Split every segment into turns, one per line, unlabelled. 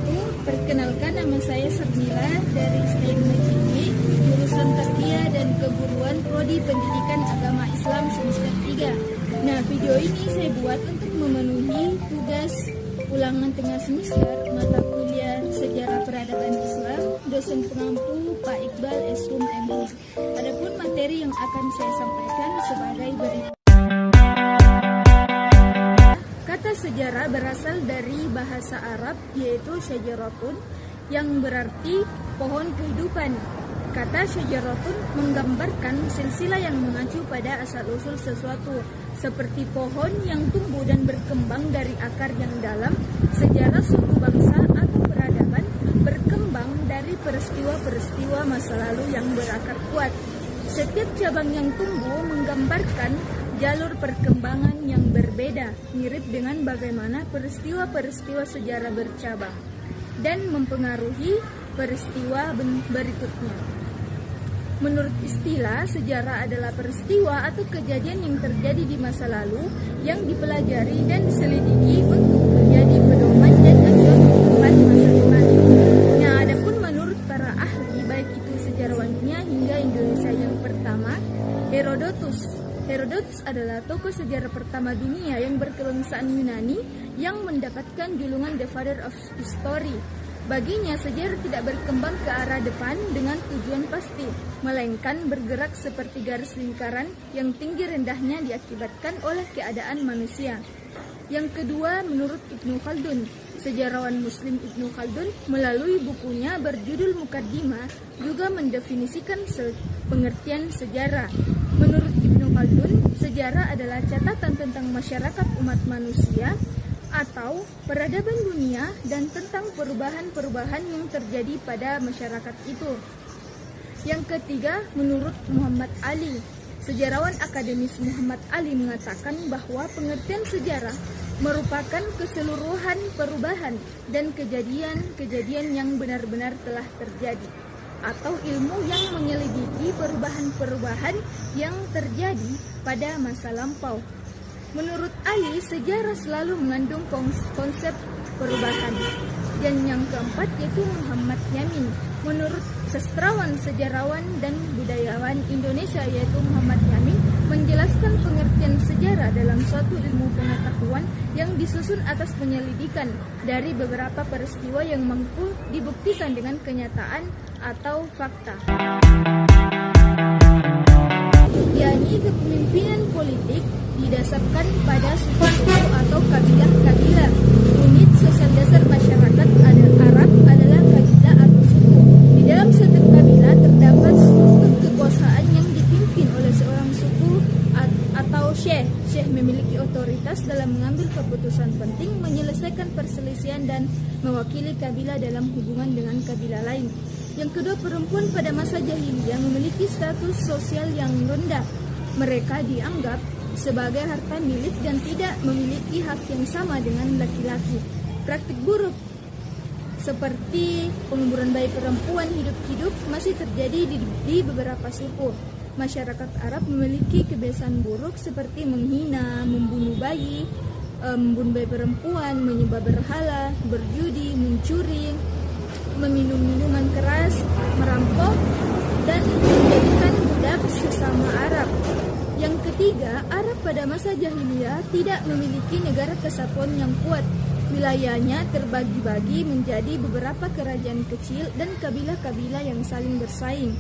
wabarakatuh. Perkenalkan, nama saya Sernila dari STM Negeri, jurusan Tarbiyah dan Keguruan Prodi Pendidikan Agama Islam semester 3. Nah, video ini saya buat untuk memenuhi tugas ulangan tengah semester mata kuliah Sejarah Peradaban Islam, dosen pengampu Pak Iqbal S.Hum MH. Adapun materi yang akan saya sampaikan sebagai berikut. Kata sejarah berasal dari bahasa Arab yaitu syajaratun yang berarti pohon kehidupan. Kata syajaratun menggambarkan silsilah yang mengacu pada asal-usul sesuatu, seperti pohon yang tumbuh dan berkembang dari akar yang dalam. Sejarah suku bangsa atau peradaban berkembang dari peristiwa-peristiwa masa lalu yang berakar kuat. Setiap cabang yang tumbuh menggambarkan jalur perkembangan yang berbeda, mirip dengan bagaimana peristiwa-peristiwa sejarah bercabang dan mempengaruhi peristiwa berikutnya. Menurut istilah, sejarah adalah peristiwa atau kejadian yang terjadi di masa lalu yang dipelajari dan diselidiki untuk menjadi pedoman dan acuan kehidupan masa depan. Nah, adapun menurut para ahli, baik itu sejarawan dunia hingga Indonesia yang pertama, Herodotus adalah tokoh sejarah pertama dunia yang berkebangsaan Yunani yang mendapatkan julukan The Father of History. Baginya, sejarah tidak berkembang ke arah depan dengan tujuan pasti, melainkan bergerak seperti garis lingkaran yang tinggi rendahnya diakibatkan oleh keadaan manusia. Yang kedua, menurut Ibnu Khaldun, sejarawan Muslim Ibnu Khaldun melalui bukunya berjudul Muqaddimah juga mendefinisikan pengertian sejarah. Menurut Ibnu Khaldun, sejarah adalah catatan tentang masyarakat umat manusia atau peradaban dunia dan tentang perubahan-perubahan yang terjadi pada masyarakat itu. Yang ketiga, menurut Muhammad Ali, sejarawan akademis Muhammad Ali mengatakan bahwa pengertian sejarah merupakan keseluruhan perubahan dan kejadian-kejadian yang benar-benar telah terjadi, atau ilmu yang menyelidiki perubahan-perubahan yang terjadi pada masa lampau. Menurut Ali, sejarah selalu mengandung konsep perubahan. Dan yang keempat yaitu Muhammad Yamin. Menurut sastrawan, sejarawan, dan budayawan Indonesia yaitu Muhammad Yamin menjelaskan pengertian sejarah dalam suatu ilmu pengetahuan yang disusun atas penyelidikan dari beberapa peristiwa yang mampu dibuktikan dengan kenyataan atau fakta. Yakni kepemimpinan politik didasarkan pada suku-suku atau kabilah-kabilah. Unit sosial dasar masyarakat Arab adalah kabilah atau suku. Di dalam setiap kabilah terdapat struktur kekuasaan yang dipimpin oleh seorang suku atau syekh. Syekh memiliki otoritas dalam mengambil keputusan penting, menyelesaikan perselisihan dan mewakili kabilah dalam hubungan dengan kabilah lain. Yang kedua, perempuan pada masa jahiliyah memiliki status sosial yang rendah. Mereka dianggap sebagai harta milik dan tidak memiliki hak yang sama dengan laki-laki. Praktik buruk seperti penguburan bayi perempuan hidup-hidup masih terjadi di beberapa suku. Masyarakat Arab memiliki kebiasaan buruk seperti menghina, membunuh bayi perempuan, menyembah berhala, berjudi, mencuri, meminum minuman keras, merampok, dan menjadikan budak sesama Arab. Yang ketiga, Arab pada masa jahiliyah tidak memiliki negara kesatuan yang kuat. Wilayahnya terbagi-bagi menjadi beberapa kerajaan kecil dan kabilah-kabilah yang saling bersaing.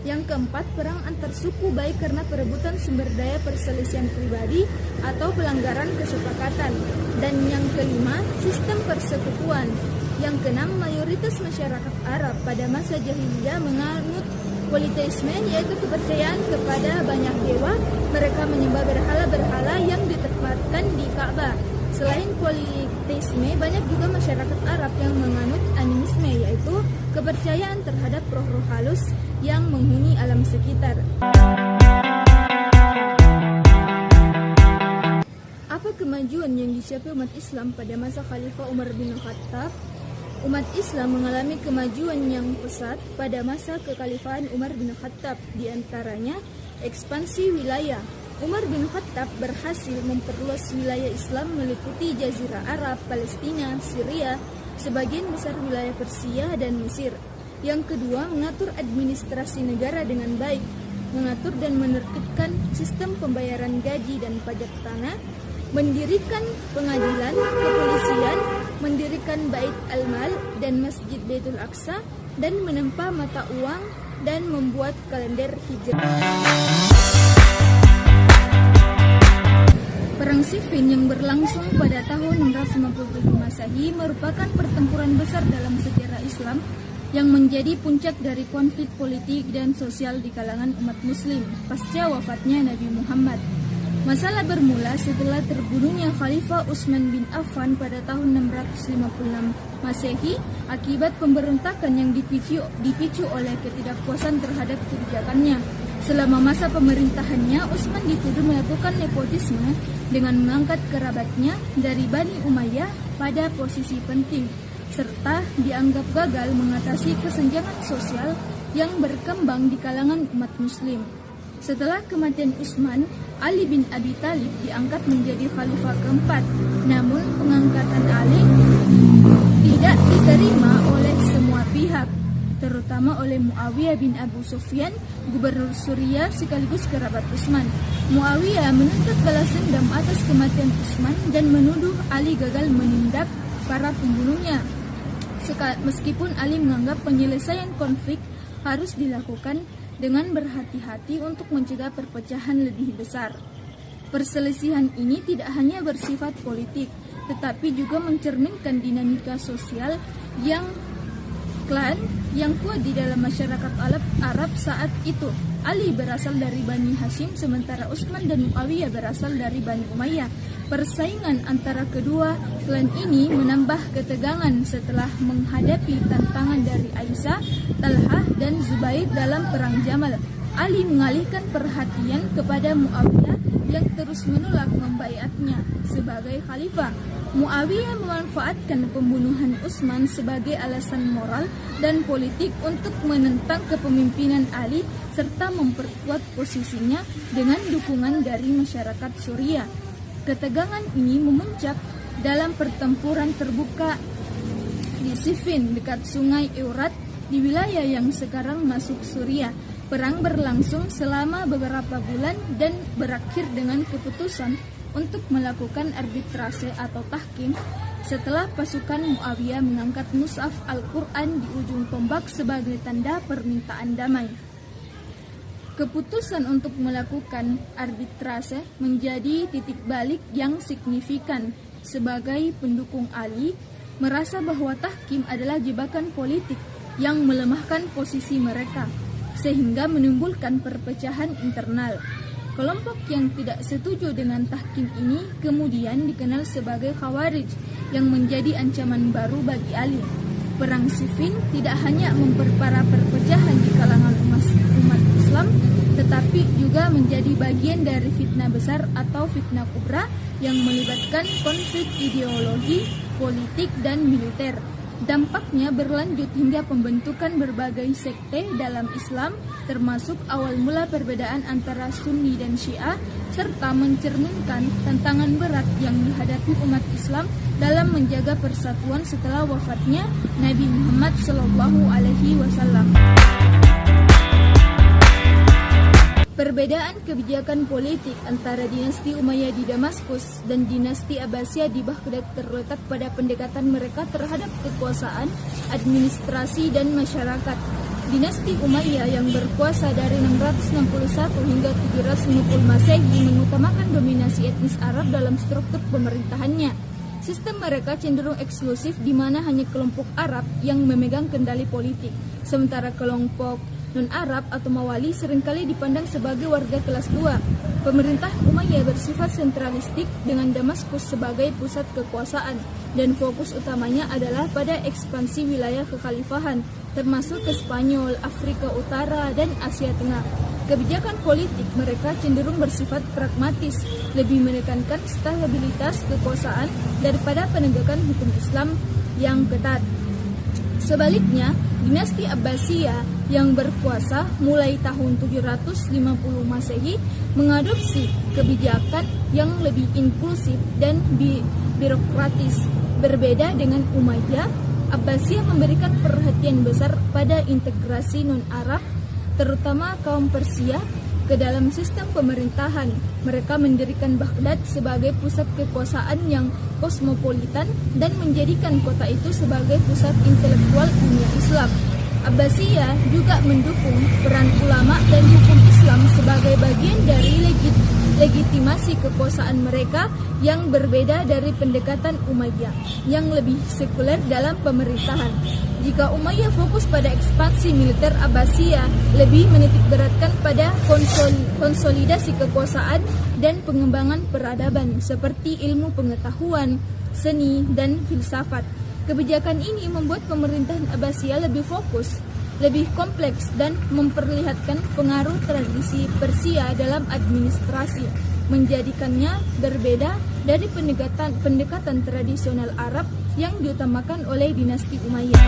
Yang keempat, perang antar suku baik karena perebutan sumber daya, perselisihan pribadi, atau pelanggaran kesepakatan. Dan yang kelima, sistem persekutuan. Yang keenam, mayoritas masyarakat Arab pada masa jahiliyah menganut politeisme, yaitu kepercayaan kepada banyak dewa. Mereka menyembah berhala-berhala yang ditempatkan di Ka'bah. Selain politeisme, banyak juga masyarakat Arab yang menganut animisme, yaitu kepercayaan terhadap roh-roh halus yang menghuni alam sekitar. Apa kemajuan yang dicapai umat Islam pada masa Khalifah Umar bin Khattab? Umat Islam mengalami kemajuan yang pesat pada masa kekhalifahan Umar bin Khattab, di antaranya ekspansi wilayah. Umar bin Khattab berhasil memperluas wilayah Islam meliputi Jazirah Arab, Palestina, Syria, sebagian besar wilayah Persia dan Mesir. Yang kedua, mengatur administrasi negara dengan baik, mengatur dan menertibkan sistem pembayaran gaji dan pajak tanah, mendirikan pengadilan, kepolisian, mendirikan Bait al-Mal dan Masjid Baitul Aqsa, dan menempa mata uang dan membuat kalender Hijrah. Perang Siffin yang berlangsung pada tahun 657 Masehi merupakan pertempuran besar dalam sejarah Islam yang menjadi puncak dari konflik politik dan sosial di kalangan umat muslim pasca wafatnya Nabi Muhammad. Masalah bermula setelah terbunuhnya Khalifah Utsman bin Affan pada tahun 656 Masehi akibat pemberontakan yang dipicu oleh ketidakpuasan terhadap kebijakannya. Selama masa pemerintahannya, Utsman dituduh melakukan nepotisme dengan mengangkat kerabatnya dari Bani Umayyah pada posisi penting, serta dianggap gagal mengatasi kesenjangan sosial yang berkembang di kalangan umat muslim. Setelah kematian Utsman, Ali bin Abi Thalib diangkat menjadi khalifah keempat. Namun pengangkatan Ali tidak diterima oleh semua pihak, terutama oleh Muawiyah bin Abu Sufyan, gubernur Suriah sekaligus kerabat Utsman. Muawiyah menuntut balas dendam atas kematian Utsman dan menuduh Ali gagal menindak para pembunuhnya. Meskipun Ali menganggap penyelesaian konflik harus dilakukan dengan berhati-hati untuk mencegah perpecahan lebih besar. Perselisihan ini tidak hanya bersifat politik, tetapi juga mencerminkan dinamika sosial yang kuat di dalam masyarakat Arab saat itu. Ali berasal dari Bani Hashim, sementara Utsman dan Muawiyah berasal dari Bani Umayyah. Persaingan antara kedua klan ini menambah ketegangan setelah menghadapi tantangan dari Aisyah, Talhah, dan Zubair dalam Perang Jamal. Ali mengalihkan perhatian kepada Muawiyah yang terus menolak membaiatnya sebagai khalifah. Muawiyah memanfaatkan pembunuhan Utsman sebagai alasan moral dan politik untuk menentang kepemimpinan Ali serta memperkuat posisinya dengan dukungan dari masyarakat Suriah. Ketegangan ini memuncak dalam pertempuran terbuka di Siffin dekat sungai Eurat di wilayah yang sekarang masuk Suriah. Perang berlangsung selama beberapa bulan dan berakhir dengan keputusan untuk melakukan arbitrase atau tahkim setelah pasukan Muawiyah mengangkat mushaf Al-Quran di ujung tombak sebagai tanda permintaan damai. Keputusan untuk melakukan arbitrase menjadi titik balik yang signifikan. Sebagai pendukung Ali, merasa bahwa tahkim adalah jebakan politik yang melemahkan posisi mereka, sehingga menimbulkan perpecahan internal. Kelompok yang tidak setuju dengan tahkim ini kemudian dikenal sebagai Khawarij yang menjadi ancaman baru bagi Ali. Perang Siffin tidak hanya memperparah perpecahan di kalangan umat Islam, tetapi juga menjadi bagian dari fitnah besar atau fitnah kubra yang melibatkan konflik ideologi, politik, dan militer. Dampaknya berlanjut hingga pembentukan berbagai sekte dalam Islam, termasuk awal mula perbedaan antara Sunni dan Syiah, serta mencerminkan tantangan berat yang dihadapi umat Islam dalam menjaga persatuan setelah wafatnya Nabi Muhammad SAW. Perbedaan kebijakan politik antara dinasti Umayyah di Damaskus dan dinasti Abbasiyah di Baghdad terletak pada pendekatan mereka terhadap kekuasaan, administrasi, dan masyarakat. Dinasti Umayyah yang berkuasa dari 661 hingga 750 Masehi mengutamakan dominasi etnis Arab dalam struktur pemerintahannya. Sistem mereka cenderung eksklusif di mana hanya kelompok Arab yang memegang kendali politik, sementara kelompok non-Arab atau Mawali seringkali dipandang sebagai warga kelas 2. Pemerintah Umayyah bersifat sentralistik dengan Damaskus sebagai pusat kekuasaan dan fokus utamanya adalah pada ekspansi wilayah kekhalifahan, termasuk ke Spanyol, Afrika Utara, dan Asia Tengah. Kebijakan politik mereka cenderung bersifat pragmatis, lebih menekankan stabilitas kekuasaan daripada penegakan hukum Islam yang ketat. Sebaliknya, dinasti Abbasiyah yang berkuasa mulai tahun 750 Masehi mengadopsi kebijakan yang lebih inklusif dan birokratis. Berbeda dengan Umayyah, Abbasiyah memberikan perhatian besar pada integrasi non-Arab, terutama kaum Persia, ke dalam sistem pemerintahan. Mereka mendirikan Baghdad sebagai pusat kekuasaan yang kosmopolitan dan menjadikan kota itu sebagai pusat intelektual dunia Islam. Abbasiyah juga mendukung peran ulama dan hukum Islam sebagai bagian dari legitimasi kekuasaan mereka yang berbeda dari pendekatan Umayyah yang lebih sekuler dalam pemerintahan. Jika Umayyah fokus pada ekspansi militer, Abbasiyah lebih menitikberatkan pada konsolidasi kekuasaan dan pengembangan peradaban seperti ilmu pengetahuan, seni, dan filsafat. Kebijakan ini membuat pemerintahan Abbasiyah lebih fokus, lebih kompleks, dan memperlihatkan pengaruh tradisi Persia dalam administrasi, menjadikannya berbeda dari pendekatan tradisional Arab yang diutamakan oleh dinasti Umayyah.